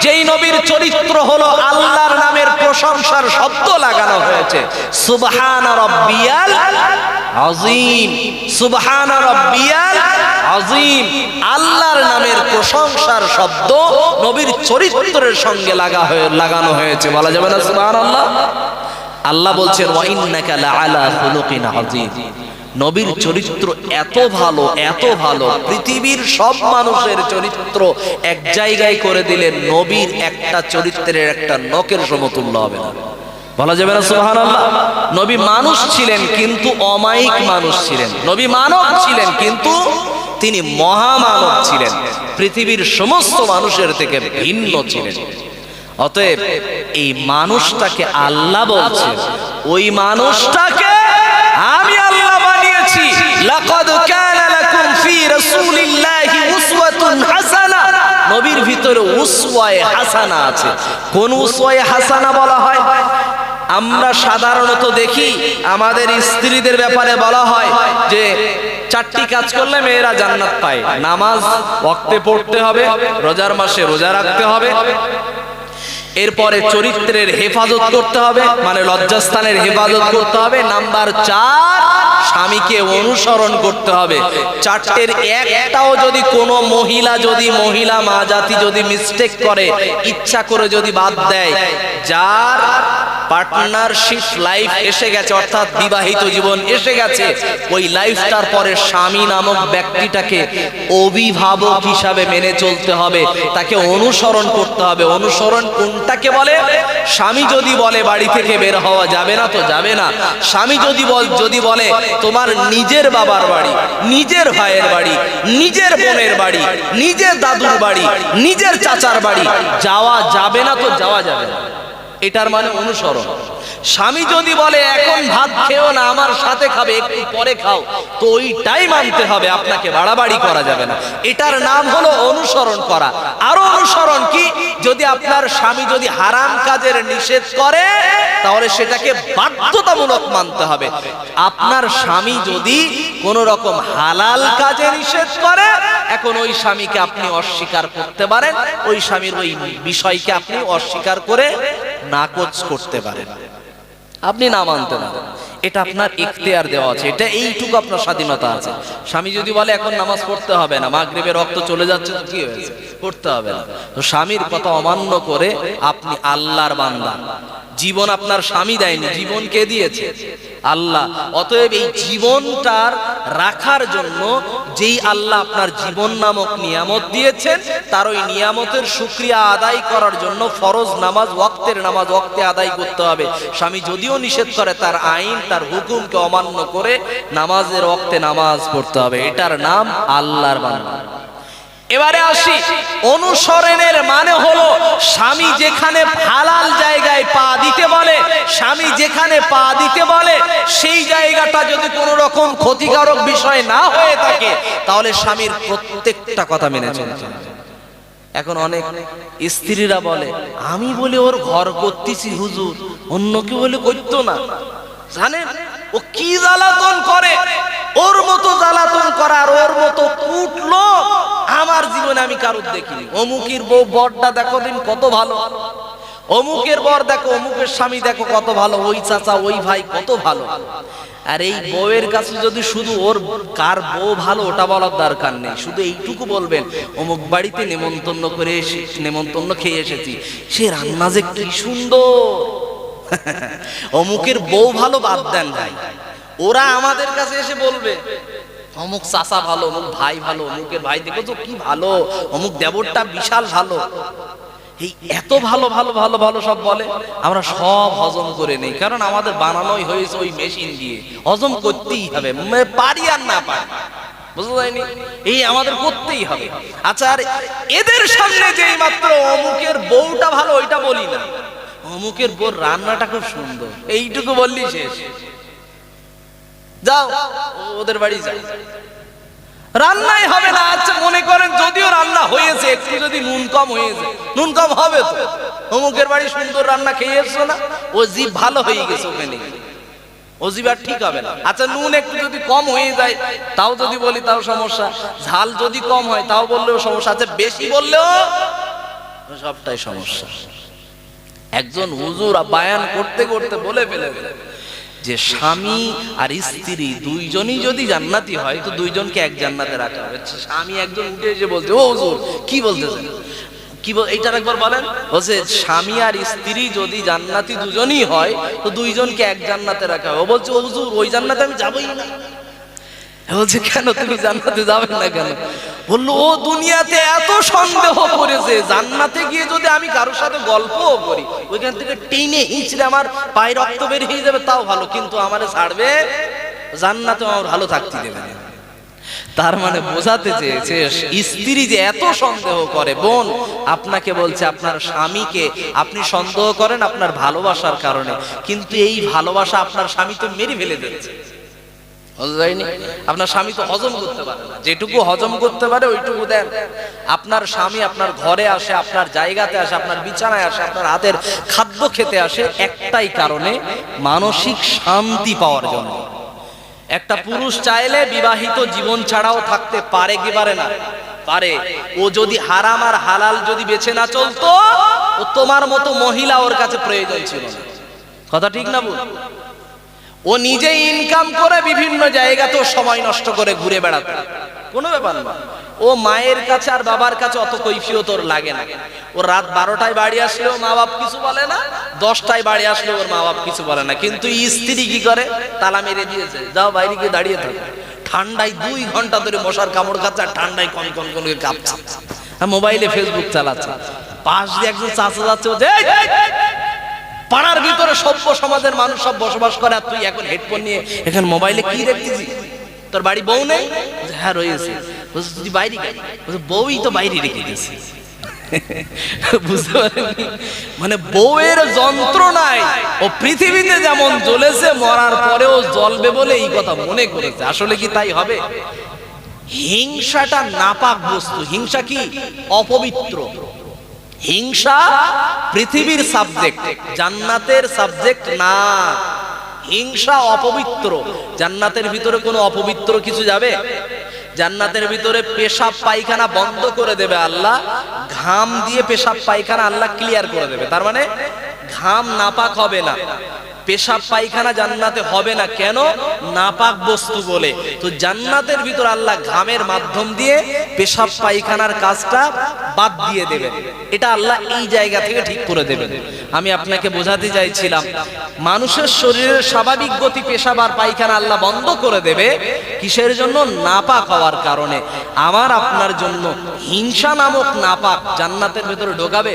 যেই নবীর চরিত্র হলো আল্লাহর নামের প্রশংসার শব্দ লাগানো হয়েছে, সুবহান রাব্বিয়াল আযীম, সুবহান রাব্বিয়াল আযীম। আল্লাহর নামের প্রশংসার শব্দ নবীর চরিত্রের সঙ্গে লাগানো হয়েছে, বলা যাবে না সুবহানাল্লাহ? আল্লাহ বলছেন ওয়া ইন্নাকা লাআলা খুলুকিন আযীম, নবীর চরিত্র এত ভালো, এত ভালো, পৃথিবীর সব মানুষের চরিত্র এক জায়গায় করে দিলে নবীর একটা চরিত্রের একটা নখের সমতুল্য হবে না। বলা যাবে না সুবহানাল্লাহ? নবী মানুষ ছিলেন কিন্তু অমায়িক মানুষ ছিলেন। নবী মানব ছিলেন কিন্তু তিনি মহামানব ছিলেন, পৃথিবীর সমস্ত মানুষের থেকে ভিন্ন ছিলেন। অতএব এই মানুষটাকে আল্লাহ বলছেন, ওই মানুষটাকে আমি আল্লাহ বানিয়েছি। লাকাদ কানা লাকুম ফি রাসূলিল্লাহি উসওয়াতুন হাসানাহ, নবীর ভিতরে উসওয়ায়ে হাসানা আছে। কোন উসওয়ায়ে হাসানা বলা হয়? আমরা সাধারণত দেখি আমাদের স্ত্রীদের ব্যাপারে বলা হয় যে 4টি কাজ করলে মেয়েরা জান্নাত পায়। নামাজ ওয়াক্তে পড়তে হবে, রোজার মাসে রোজা রাখতে হবে, এরপরে চরিত্রের হেফাজত করতে হবে, মানে লজ্জাস্থানের হেফাজত করতে হবে। নাম্বার 4, স্বামীকে অনুসরণ করতে হবে। 4টের একটাও যদি কোনো মহিলা মা জাতি যদি মিস্টেক করে, ইচ্ছা করে যদি বাদ দেয়, যার পার্টনারশিপ লাইফ এসে গেছে, অর্থাৎ বিবাহিত জীবন এসে গেছে, ওই লাইফটার পরে স্বামী নামক ব্যক্তিটাকে অভিভাবক হিসাবে মেনে চলতে হবে, তাকে অনুসরণ করতে হবে। অনুসরণ কোনটাকে বলে? স্বামী যদি বলে বাড়ি থেকে বের হওয়া যাবে না, তো যাবে না। স্বামী যদি বলে তোমার নিজের বাবার বাড়ি, নিজের ভাইয়ের বাড়ি, নিজের বোনের বাড়ি, নিজের দাদুর বাড়ি, নিজের চাচার বাড়ি যাওয়া যাবে না, তো যাওয়া যাবে না, এটার মানে অনুসরণ। স্বামী যদি বলে এখন ভাত খেও না, আমার সাথে খাবে, একটু পরে খাও, তো ওইটাই মানতে হবে, আপনাকে বাড়াবাড়ি করা যাবে না। এটার নাম হলো অনুসরণ করা। আরো অনুসরণ কি? যদি আপনার স্বামী যদি হারাম কাজের নিষেধ করে, তাহলে সেটাকে বাধ্যতামূলক মানতে হবে। আপনার স্বামী যদি কোন রকম হালাল কাজে নিষেধ করে, এখন ওই স্বামীকে আপনি অস্বীকার করতে পারেন, ওই স্বামীর ওই বিষয়কে আপনি অস্বীকার করে নাকচ করতে পারেন, আপনি না মানতে পারেন। এটা আপনার ইখতিয়ার দেওয়া আছে, এটা এইটুকু আপনার স্বাধীনতা আছে। স্বামী যদি বলে এখন নামাজ পড়তে হবে না, মাগরিবের রক্ত চলে যাচ্ছে, তো কি হয়েছে, পড়তে হবে না, তো স্বামীর কথা অমান্য করে আপনি আল্লাহর বান্দা। জীবন আপনার স্বামী দেয়নি, জীবন কে দিয়েছে? আল্লাহ। অতএব এই জীবনটার রাখার জন্য যেই আল্লাহ আপনার জীবন নামক নিয়ামত দিয়েছেন, তার ওই নিয়ামতের শুকরিয়া আদায় করার জন্য ফরজ নামাজ, ওয়াক্তের নামাজ ওয়াক্তে আদায় করতে হবে। স্বামী যদিও নিষেধ করে, তার আইন, তার হুকুমকে অমান্য করে নামাজের ওয়াক্তে নামাজ পড়তে হবে। এটার নাম আল্লাহর বান্দা। এবারে আসি, অনুসরণের মানে হলো স্বামী যেখানে হালাল জায়গায় পা দিতে বলে, স্বামী যেখানে পা দিতে বলে, সেই জায়গাটা যদি কোনো রকম ক্ষতিকারক বিষয় না হয়ে থাকে, তাহলে স্বামীর প্রত্যেকটা কথা মেনে চলতে হবে। এখন অনেক স্ত্রীরা বলে, আমি বলে ওর ঘর করতেছি হুজুর, অন্য কেউ বলে করতো না। জানেন ও কি জ্বালাতন করে? ওর মতো জ্বালাতন করার, ওর মতো কুটলো আমার জীবনে আমি কারুর দেখিনি। অমুকের বউ বরটা দেখো দিন কত ভালো, অমুকের বর দেখো, অমুকের স্বামী দেখো কত ভালো, ওই চাচা ওই ভাই কত ভালো। আর এই বউয়ের কাছে যদি শুধু ওর কার বউ ভালো ওটা বলার দরকার নেই, শুধু এইটুকু বলবেন অমুক বাড়িতে নেমন্তন্ন করে নেমন্তন্ন খেয়ে এসেছি, সে রান্না যে কি সুন্দর। অমুকের বউ ভালো বাদ দেন ভাই, ওরা আমাদের কাছে এসে বলবে অমুক চাচা ভালো, অমুক ভাই ভালো, অমুকের ভাই দেখো তো কি ভালো, অমুক দেবরটা বিশাল ভালো। এই এত ভালো ভালো ভালো ভালো সব বলে, আমরা সব হজম করে নেই, কারণ আমাদের বানানোই হয়েছে ওই মেশিন দিয়ে, হজম করতেই হবে, পারি আর না পারি, বুঝতে যায়নি, এই আমাদের করতেই হবে। আচ্ছা, আর এদের সামনে যেই মাত্র অমুকের বউটা ভালো ওইটা বলি না, অমুকের বউর রান্নাটা খুব সুন্দর, এইটুকু বললি শেষ। যাও ওদের বাড়ি যাও, রান্নাই হবে না। আচ্ছা মনে করেন যদিও রান্না হয়েছে, একটু যদি নুন কম হয়েছে, নুন কম হবে তো, অমুকের বাড়ি সুন্দর রান্না খেয়ে এসছো না, ও জিভ ভালো হয়ে গেছে, ওখানে ও জিভ আর ঠিক হবে না। আচ্ছা নুন একটু যদি কম হয়ে যায় তাও যদি বলি তাও সমস্যা, ঝাল যদি কম হয় তাও বললেও সমস্যা, আচ্ছা বেশি বললেও সবটাই সমস্যা। একজন হুজুর বায়ান করতে করতে বলে ফেলে যে স্বামী আর স্ত্রী দুইজনই যদি জান্নাতি হয়, তো দুইজনকে এক জান্নাতে রাখা হবে। স্বামী একজন উঠে এসে বলছে, ও হুজুর কি বলতেছেন, কি এইটার একবার বলেন। বলছে স্বামী আর স্ত্রী যদি জান্নাতি দুজনই হয়, তো দুইজনকে এক জান্নাতে রাখা হবে। ও বলছে, ও হুজুর ওই জান্নাতে আমি যাবই না। বলছে কেন, তুমি জান্নাতে যাবেন না কেন? বললো ও দুনিয়াতে এত সন্দেহ করেছে, জান্নাতে গিয়ে যদি আমি কারোর সাথে গল্পও করি ওইখান থেকে টেনে হিঁচড়ে আমার পায়ে রক্ত বের হয়ে যাবে তাও ভালো, কিন্তু আমারে ছাড়বে জান্নাতে আমার ভালো থাকতে দেবে না। তার মানে বোঝাতে চেয়েছে স্ত্রী যে এত সন্দেহ করে, বোন আপনাকে বলছে আপনার স্বামীকে আপনি সন্দেহ করেন আপনার ভালোবাসার কারণে, কিন্তু এই ভালোবাসা আপনার স্বামী তো মেরে ফেলে দিচ্ছে। আপনার স্বামী তো হজম করতে পারে না, যেটুকু হজম করতে পারে ওইটুকু দেন। আপনার স্বামী আপনার ঘরে আসে, আপনার জায়গাতে আসে, আপনার বিছানায় আসে, আপনার হাতের খাদ্য খেতে আসে একটাই কারণে, মানসিক শান্তি পাওয়ার জন্য। একটা পুরুষ চাইলে বিবাহিত জীবন ছাড়াও থাকতে পারে কি পারে না? পারে। ও যদি হারাম আর হালাল যদি বেছে না চলতো, ও তোমার মতো মহিলা ওর কাছে প্রয়োজন ছিল না। কথা ঠিক না বল? ও নিজে ইনকাম করে বিভিন্ন জায়গাতে সময় নষ্ট করে ঘুরে বেড়াতো, কোনো ব্যাপার না। ও মায়ের কাছে আর বাবার কাছে অত কৈফিয়ত ওর লাগে না। ও রাত 12টায় বাড়ি আসলেও মা বাপ কিছু বলে না, 10টায় বাড়ি আসলেও ওর মা বাপ কিছু বলে না। কিন্তু স্ত্রী কি করে? তালা মেরে দিয়েছে, যাও বাইরে গিয়ে দাঁড়িয়ে থাকো। ঠান্ডায় 2 ঘন্টা ধরে মশার কামড় খাচ্ছে আর ঠান্ডায় কন কন করে কাঁপছে, মোবাইলে ফেসবুক চালাচ্ছে। পাশ দিয়ে একজন চাচা যাচ্ছে, ও পাড়ার ভিতরে সভ্য সমাজের মানুষ সব বসবাস করে, আর তুই এখন হেডফোন নিয়ে এখানে মোবাইলে কি দেখতেছিস? তোর বাড়ি বউ নেই? হ্যাঁ রয়েছে। তুই বাইরে গেলি? বউই তো বাইরে রেখে গেছি। বুঝতে পারেননি? মানে বউয়ের যন্ত্রণায় ও পৃথিবীতে যেমন জ্বলেছে, মরার পরেও জ্বলবে বলে এই কথা মনে করেছে। আসলে কি তাই হবে? হিংসাটা নাপাক বস্তু। হিংসা কি? অপবিত্র। হিংসা পৃথিবীর সাবজেক্ট, জান্নাতের সাবজেক্ট না। হিংসা অপবিত্র। জান্নাতের ভিতরে কোনো অপবিত্র কিছু যাবে? জান্নাতের ভিতরে পেশাব পায়খানা বন্ধ করে দেবে আল্লাহ, ঘাম দিয়ে পেশাব পায়খানা আল্লাহ ক্লিয়ার করে দেবে। তার মানে ঘাম নাপাক হবে না, পেশাব পায়খানা জান্নাতে হবে না। কেন? নাপাক বস্তু বলে। তো জান্নাতের ভিতর আল্লাহ ঘামের মাধ্যম দিয়ে পেশাব পায়খানার কাজটা বাদ দিয়ে দেবেন। এটা আল্লাহ এই জায়গা থেকে ঠিক করে দেবেন। আমি আপনাকে বোঝাতে চাইছিলাম, মানুষের শরীরের স্বাভাবিক গতি পেশাব আর পায়খানা আল্লাহ বন্ধ করে দেবে। কিসের জন্য? নাপাক হওয়ার কারণে। আমার আপনার জন্য হিংসা নামক নাপাক জান্নাতের ভিতরে ঢোকাবে?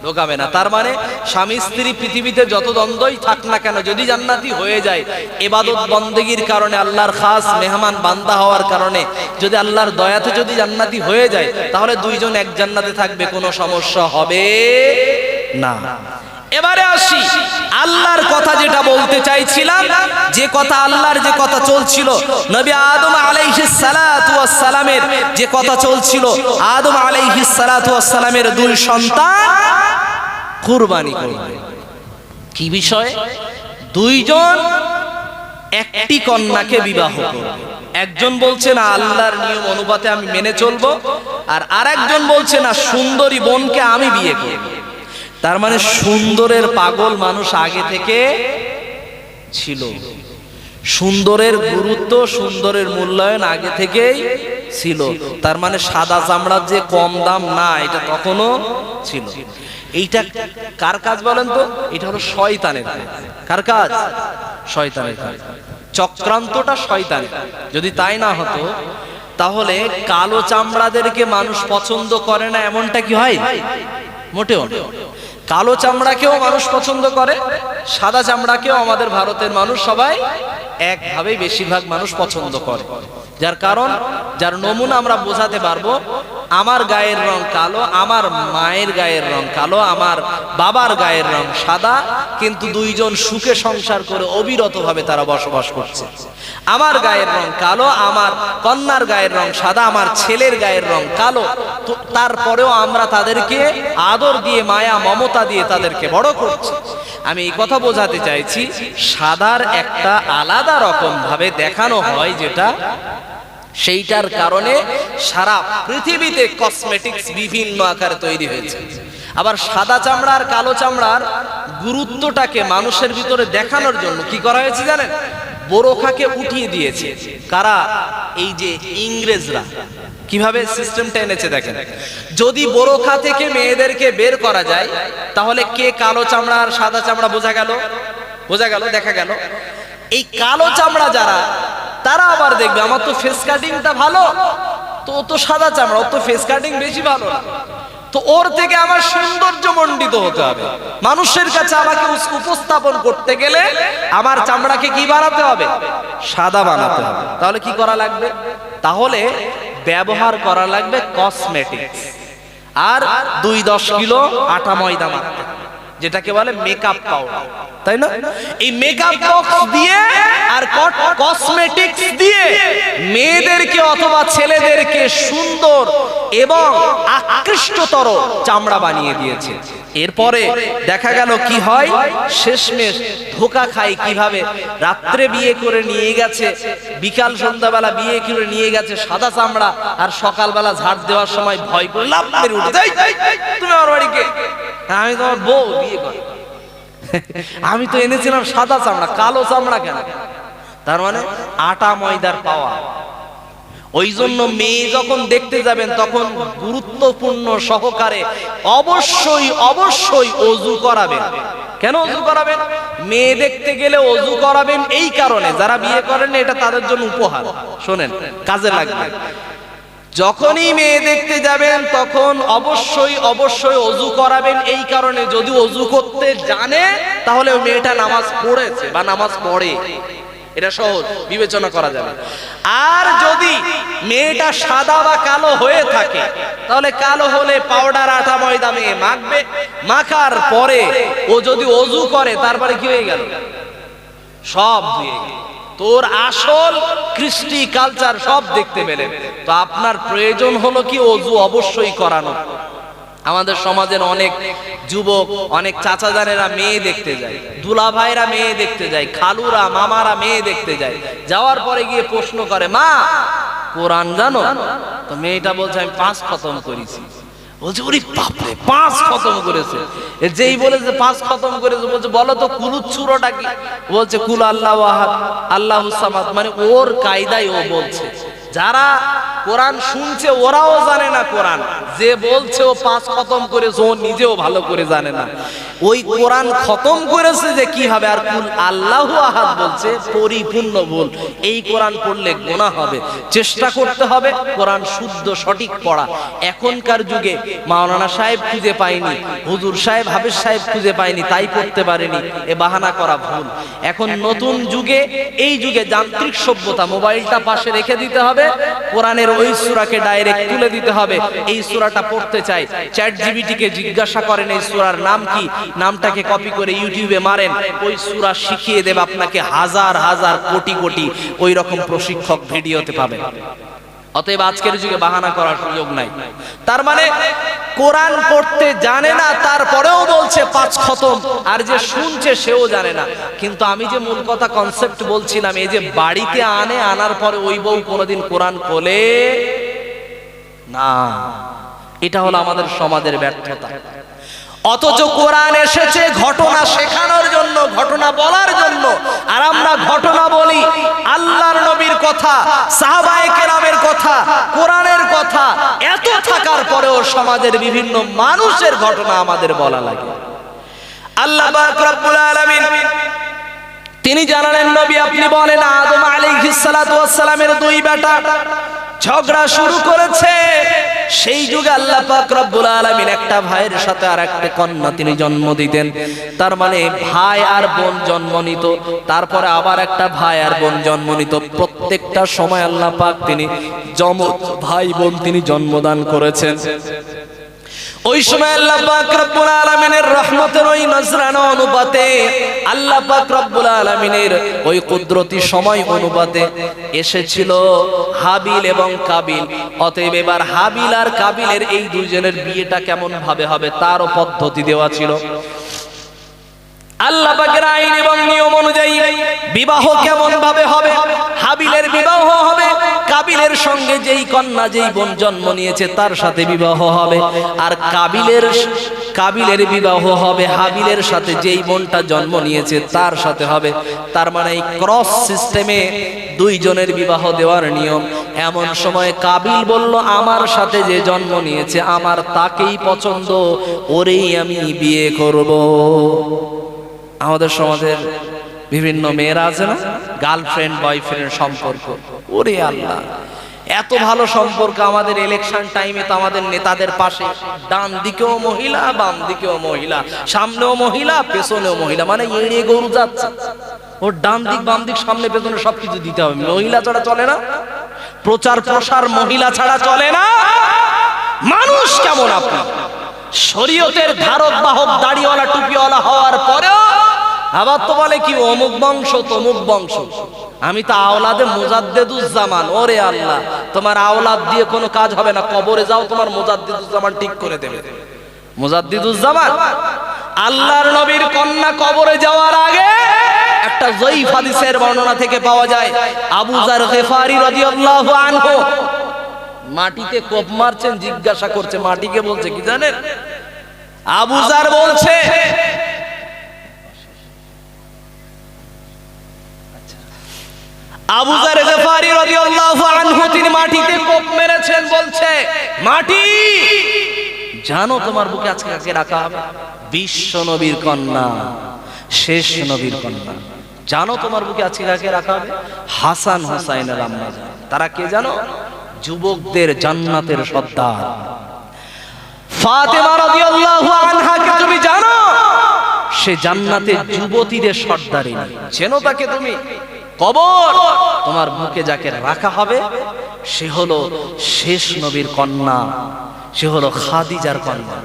ঢোকাবে না। তার মানে স্বামী স্ত্রী পৃথিবীতে যত দ্বন্দ্বই থাক না কেন, যদি জান্নাতি হয়ে যায়, ইবাদত বন্দেগীর কারণে, আল্লাহর খাস মেহমান বান্দা হওয়ার কারণে, যদি আল্লাহর দয়াতে যদি জান্নাতি হয়ে যায়, তাহলে দুইজন এক জান্নাতে থাকবে, কোনো সমস্যা হবে না। এবারে আসি আল্লাহর কথা, যেটা বলতে চাইছিলাম, যে কথা আল্লাহর যে কথা চলছিল, নবী আদম আলাইহিস সালাতু ওয়াস সালামের যে কথা চলছিল, আদম আলাইহিস সালাতু ওয়াস সালামের 2 সন্তান কুরবানি করবে। কি বিষয়? 2 জন একটি কন্যাকে বিবাহ করবে। একজন বলছে না আল্লাহর নিয়ম অনুপাতে আমি মেনে চলবো, আর আরেকজন বলছে না সুন্দরী বোনকে আমি বিয়ে করব। তার মানে সুন্দরের পাগল মানুষ আগে থেকে ছিল। সুন্দরের গুরুত্ব, সুন্দরের মূল্যায়ন আগে থেকেই ছিল। তার মানে সাদা চামড়ার যে কম দাম না, এটা তখনও ছিল। এইটা কার কাজ বলেন তো? এটা হলো শয়তানের কাজ। কার কাজ? শয়তানের কাজ। চক্রান্তটা শয়তানের। যদি তাই না হতো, তাহলে কালো চামড়াদেরকে মানুষ পছন্দ করে না এমনটা কি হয়? মোটেও না। কালো চামড়াকেও মানুষ পছন্দ করে, সাদা চামড়াকেও আমাদের ভারতের মানুষ সবাই একভাবেই বেশিরভাগ মানুষ পছন্দ করে। যার কারণ, যার নমুনা আমরা বোঝাতে পারবো, আমার গায়ের রং কালো, আমার মায়ের গায়ের রং কালো, আমার বাবার গায়ের রং সাদা, কিন্তু 2 জন সুখে সংসার করে অবিরতভাবে তারা বসবাস করছে। আমার গায়ের রং কালো, আমার কন্যার গায়ের রং সাদা, আমার ছেলের গায়ের রং কালো, তো তারপরেও আমরা তাদেরকে আদর দিয়ে, মায়া মমতা দিয়ে তাদেরকে বড় করছি। আমি এই কথা বোঝাতে চাইছি, সাদার একটা আলাদা রকম ভাবে দেখানো হয়, যেটা সেইটার কারণে সারা পৃথিবীতে কসমেটিক্স বিভিন্ন আকারে তৈরি হয়েছে। আবার সাদা চামড়ার কালো চামড়ার গুরুত্বটাকে মানুষের ভিতরে দেখানোর জন্য কি করা হয়েছে জানেন? বোরখাকে উঠিয়ে দিয়েছে। কারা? এই যে ইংরেজরা। কিভাবে সিস্টেমটা এনেছে দেখেন। যদি বোরখা থেকে মেয়েদেরকে বের করা যায়, তাহলে কে কালো চামড়া আর সাদা চামড়া বোঝা গেল? বোঝা গেল, দেখা গেল। এই কালো চামড়া যারা, তারা আবার দেখবে আমার তো ফেস কাটিংটা ভালো, তো ও তো সাদা চামড়া, ও তো ফেস কাটিং বেশি ভালো না, তো ওর থেকে আমার সৌন্দর্য মণ্ডিত হতে হবে। মানুষের কাছে আমাকে উপস্থাপন করতে গেলে আমার চামড়াকে কি বানাতে হবে? সাদা বানাতে হবে। তাহলে কি করা লাগবে? তাহলে ব্যবহার করা লাগবে কসমেটিক্স, আর 2-10 কিলো আটা ময়দা মাখতে, যেটাকে বলে মেকআপ পাউডার, তাই না? এই মেকআপ বক্স দিয়ে আর কসমেটিক্স দিয়ে মেয়েদেরকে অথবা ছেলেদেরকে সুন্দর এবং আকৃষ্টতর চামড়া বানিয়ে দিয়েছে। এরপরে দেখা গেল কি হয়, শেষমেশ ধোকা খাই কিভাবে। রাত্রে বিয়ে করে নিয়ে গেছে, বিকাল সন্ধ্যাবেলা বিয়ে করে নিয়ে গেছে সাদা চামড়া, আর সকালবেলা ঝাড় দেওয়ার সময় ভয় করে লাফ মেরে উঠে, তুমি আমার বাড়িকে, আমি তোমার বউ, বিয়ে কর, আমি তো এনেছিলাম সাদা চামড়া, কালো চামড়া কেন? তার মানে আটা ময়দার পাওয়া। ওই জন্য মেয়ে যখন দেখতে যাবেন তখন গুরুত্বপূর্ণ সহকারে অবশ্যই অবশ্যই ওযু করাবেন। কেন ওযু করাবেন? মেয়ে দেখতে গেলে ওযু করাবেন এই কারণে, যারা বিয়ে করেন এটা তাদের জন্য উপহার, শোনেন কাজে লাগবে। যখনই মেয়ে দেখতে যাবেন তখন অবশ্যই অবশ্যই ওযু করাবেন এই কারণে, যদি ওযু করতে জানে তাহলে ওই মেয়েটা নামাজ পড়েছে বা নামাজ পড়ে, এটা সহজ বিবেচনা করা যাবে। আর যদি মেয়েটা সাদা বা কালো হয়ে থাকে তাহলে কালো হলে পাউডার আটা ময়দা মেয়ে মাখবে, মাখার পরে ও যদি ওযু করে তারপরে কি হয়ে গেল? সব ধুয়ে গেল, তোর আসল কৃষ্টি কালচার সব দেখতে পেলেন। তো আপনার প্রয়োজন হলো কি ওযু অবশ্যই করানো। আমাদের সমাজের অনেক যুবক, অনেক চাচা জানেরা মেয়ে দেখতে যায়, দুলা ভাইরা মেয়ে দেখতে যায়, খালুরা মামারা মেয়ে দেখতে যায়, যাওয়ার পরে গিয়ে প্রশ্ন করে, মা কোরআন জানো? তো মেয়েটা বলছে আমি 5 খতম করেছি। বলছে ওরে বাপরে 5 খতম করেছে। যেই বলেছে 5 খতম করেছে, বলছে বলো তো কুলুচ্ছুরোটা কি? বলছে কুল আল্লাহু আহাদ আল্লাহুস সামাদ। মানে ওর কায়দায় ও বলছে। যারা কোরআন শুনছে ওরাও জানে না কোরআন, যে বলছে ও 5 খতম করেছে ও নিজেও ভালো করে জানে না। ওই কোরআন খতম করেছে যে কি হবে, আর কুল আল্লাহু আহাদ বলছে পরিপূর্ণ ভুল। এই কোরআন পড়লে গুনাহ হবে। চেষ্টা করতে হবে কোরআন শুদ্ধ সঠিক পড়া। এখনকার যুগে মাওলানা সাহেব খুঁজে পায়নি, হুজুর সাহেব হাফেজ সাহেব খুঁজে পায়নি, তাই পড়তে পারেনি, এ বাহানা করা ভুল। এখন নতুন যুগে, এই যুগে যান্ত্রিক সভ্যতা, মোবাইলটা পাশে রেখে দিতে হবে, কোরআনের ওই সূরাকে ডাইরেক্ট তুলে দিতে হবে। এই সূরাটা পড়তে চাই, চ্যাট জিপিটিকে জিজ্ঞাসা করেন এই সূরার নাম কি, নামটাকে কপি করে ইউটিউবে মারেন, ওই সূরা শিখিয়ে দেবে আপনাকে হাজার হাজার কোটি কোটি ওই রকম প্রশিক্ষক ভিডিওতে পাবেন। অতএব আজকের যুগে বাহানা করার সুযোগ নাই। তার মানে কোরআন পড়তে জানে না, তারপরেও বলছে 5 খতম, আর যে শুনছে সেও জানে না। কিন্তু আমি যে মূল কথা কনসেপ্ট বলছিলাম, এই যে বাড়িতে আনে, আনার পরে ওই বউ কোনোদিন কোরআন খোলে না, এটা হলো আমাদের সমাজের ব্যর্থতা। অথচ কোরআন এসেছে ঘটনা শেখানোর জন্য, ঘটনা বলার জন্য, আর আমরা ঘটনা বলি আল্লাহর নবীর কথা, সাহাবায়ে কেরামের কথা, কোরআনের কথা, এত থাকার পরেও সমাজের বিভিন্ন মানুষের ঘটনা আমাদের বলা লাগে। আল্লাহ পাক রব্বুল আলামিন তিনি জানালেন, নবী আপনি বলেন আদম আলাইহিস সালাতু ওয়াস সালামের 2 বেটা ঝগড়া শুরু করেছে। সেই যুগে আল্লাহ পাক রব্বুল আলামিন একটা ভাইয়ের সাথে আর একটা কন্যা তিনি জন্ম দিতেন। তার মানে ভাই আর বোন জন্ম নিত, তারপরে আবার একটা ভাই আর বোন জন্ম নিত। প্রত্যেকটা সময় আল্লাহ পাক তিনি ভাই বোন তিনি জন্মদান করেছেন। ওই সময় আল্লাহ পাক রব্বুল আলামিনের রহমতের ওই নজরানা অনুপাতে, আল্লাহ পাক রব্বুল আলামিনের ওই কুদরতি সময় অনুপাতে এসেছিল হাবিল এবং কাবিল। অতএব এবার হাবিল আর কাবিলের এই দুইজনের বিয়েটা কেমন ভাবে হবে তারও পদ্ধতি দেওয়া ছিল। আল্লাহ পাকের আইন এবং নিয়ম অনুযায়ী বিবাহ কেমন ভাবে হবে, হাবিলের বিবাহ হবে, কাবিলের সঙ্গে যেই কন্যা যেই বোন জন্ম নিয়েছে তার সাথে বিবাহ হবে, আর কাবিলের বিবাহ হবে হাবিলের সাথে যেই বোনটা জন্ম নিয়েছে তার সাথে হবে। তার মানে এই ক্রস সিস্টেমে দুইজনের বিবাহ দেওয়ার নিয়ম। এমন সময় কাবিল বলল, আমার সাথে যে জন্ম নিয়েছে আমার তাকেই পছন্দ, ওরেই আমি বিয়ে করব। আমাদের সমাজের বিভিন্ন মেয়েরা আছে না, গার্লফ্রেন্ড বয়ফ্রেন্ড সম্পর্ক, ওরে আল্লাহ, এত ভালো সম্পর্ক আমাদের ইলেকশন টাইমে তো আমাদের নেতাদের পাশে ডান দিকেও মহিলা, বাম দিকেও মহিলা, সামনেও মহিলা, পেছনেও মহিলা, মানে এড়িয়ে গরু যাচ্ছে। ওর ডান দিক বাম দিক সামনে পেছনে সবকিছু দিতে হবে, মহিলা ছাড়া চলে না। প্রচার প্রসার মহিলা ছাড়া চলে না। মানুষ কেমন আপনি শরীয়তের ধারক বাহক দাড়িওয়ালা টুপিওয়ালা হওয়ার পরেও আবার তো বলে কি অমুক বংশ তমুক বংশ। আমি তো আওলাদে মুজাদ্দেদুজ্জামান। ওরে আল্লাহ, তোমার আওলাদ দিয়ে কোনো কাজ হবে না, কবরে যাও তোমার মুজাদ্দেদুজ্জামান ঠিক করে দেবে। মুজাদ্দেদুজ্জামান আল্লাহর নবীর কন্যা কবরে যাওয়ার আগে একটা যঈফ হাদিসের বর্ণনা থেকে পাওয়া যায়, আবু যার গিফারি রাদিয়াল্লাহু আনহু মাটিতে কোপ মারছেন, জিজ্ঞাসা করছে, মাটিকে বলছে কি জানেন? আবু যার বলছে আবু যার গিফারি রাদিয়াল্লাহু আনহু তিনি মাটিতে কোপ মেরেছেন, বলছে মাটি জানো তোমার বুকে আজকে কাকে রাখা হবে? বিশ্ব নবীর কন্যা, শেষ নবীর কন্যা। জানো তোমার বুকে আজকে কাকে রাখা হবে? হাসান হুসাইনের আম্মা। তারা কে জানো? যুবকদের জান্নাতের সর্দার ফাতেমা রাদিয়াল্লাহু আনহাকে তুমি জানো? সে জান্নাতের যুবতীদের সর্দারিনী। চেনো তাকে তুমি? কবর তোমার বুকে যাকে রাখা হবে সে হলো শেষ নবীর কন্যা, সে হলো খাদিজার কন্যা।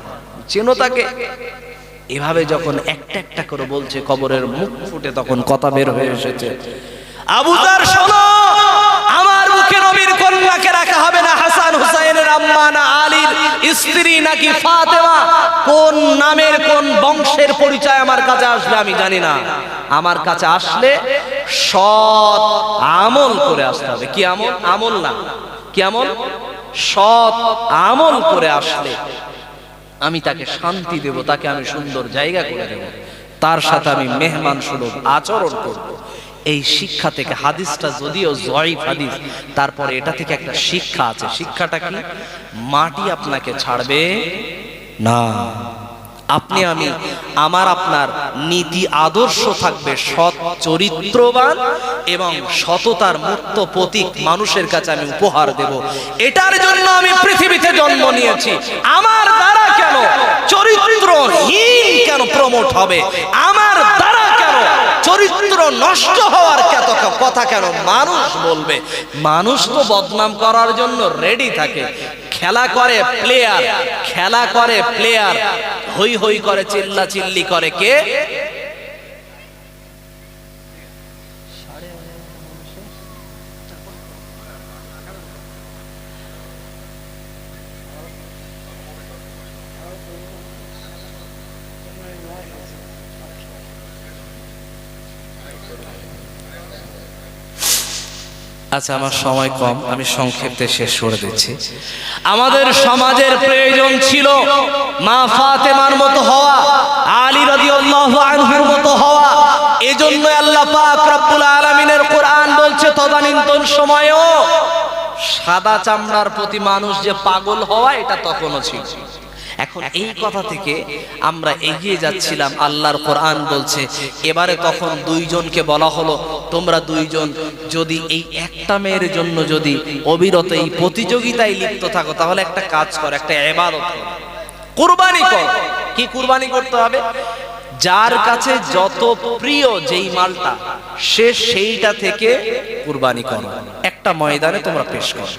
চেনো তাকে? এভাবে যখন একটা একটা করে বলছে, কবরের মুখ ফুটে তখন কথা বের হয়ে এসেছে, আবু যার শোনো, আমার বুকে নবীর কন্যাকে রাখা হবে না হাসান হুসাইনের আম্মা, না আলীর স্ত্রী, নাকি ফাতেমা। কোন নামের কোন বংশের পরিচয় আমার কাছে আসবে আমি জানি না। আমার কাছে আসলে সৎ আমল করে আসতে হবে। কি আমল? আমল না, কি আমল? সৎ আমল করে আসলে আমি তাকে শান্তি দেব, তাকে আমি সুন্দর জায়গা করে দেব, তার সাথে আমি মেহমান সুলভ আচরণ করব। এই শিক্ষা থেকে, হাদিসটা যদিও যঈফ হাদিস, তারপরে এটা থেকে একটা শিক্ষা আছে। শিক্ষাটা কি? মাটি আপনাকে ছাড়বে না। আপনি আমি, আমার আপনার নীতি আদর্শ থাকবে সৎ চরিত্রবান এবং সততার মুক্ত প্রতীক মানুষের কাছে আমি উপহার দেব। এটার জন্য আমি পৃথিবীতে জন্ম নিয়েছি। আমার দ্বারা কেন চরিত্রহীন কেন প্রমোট হবে? আমার দ্বারা কেন চরিত্র নষ্ট হওয়ার কথা কেন মানুষ বলবে? মানুষ তো বদনাম করার জন্য রেডি থাকে। খেলা করে প্লেয়ার, খেলা করে প্লেয়ার, হই হই করে চিল্লা চিল্লি করে কে? আচ্ছা, আমার সময় কম, আমি সংক্ষেপে শেষ করে দিচ্ছি। আমাদের সমাজের প্রয়োজন ছিল মা ফাতেমার মতো হওয়া, আলী রাদিয়াল্লাহু আনহুর মতো হওয়া। এজন্য আল্লাহ পাক রব্বুল আলামিনের কোরআন বলছে, তদানীন্তন সময়েও সাদা চামড়ার প্রতি মানুষ যে পাগল হওয়া, এটা তখনও ছিল। এখন এই কথা থেকে আমরা এগিয়ে যাচ্ছিলাম, আল্লাহর কোরআন বলছে এবারে তখন দুইজনকে বলা হলো, তোমরা দুইজন যদি এই একটা মেয়ের জন্য যদি অবিরত এই প্রতিযোগিতায় লিপ্ত থাকো, তাহলে একটা কাজ করো, একটা ইবাদত করো, কুরবানি করো। কি কুরবানি করতে হবে? যার কাছে যত প্রিয় যেই মালটা, সে সেইটা থেকে কুরবানি করো, একটা ময়দানে তোমরা পেশ করো।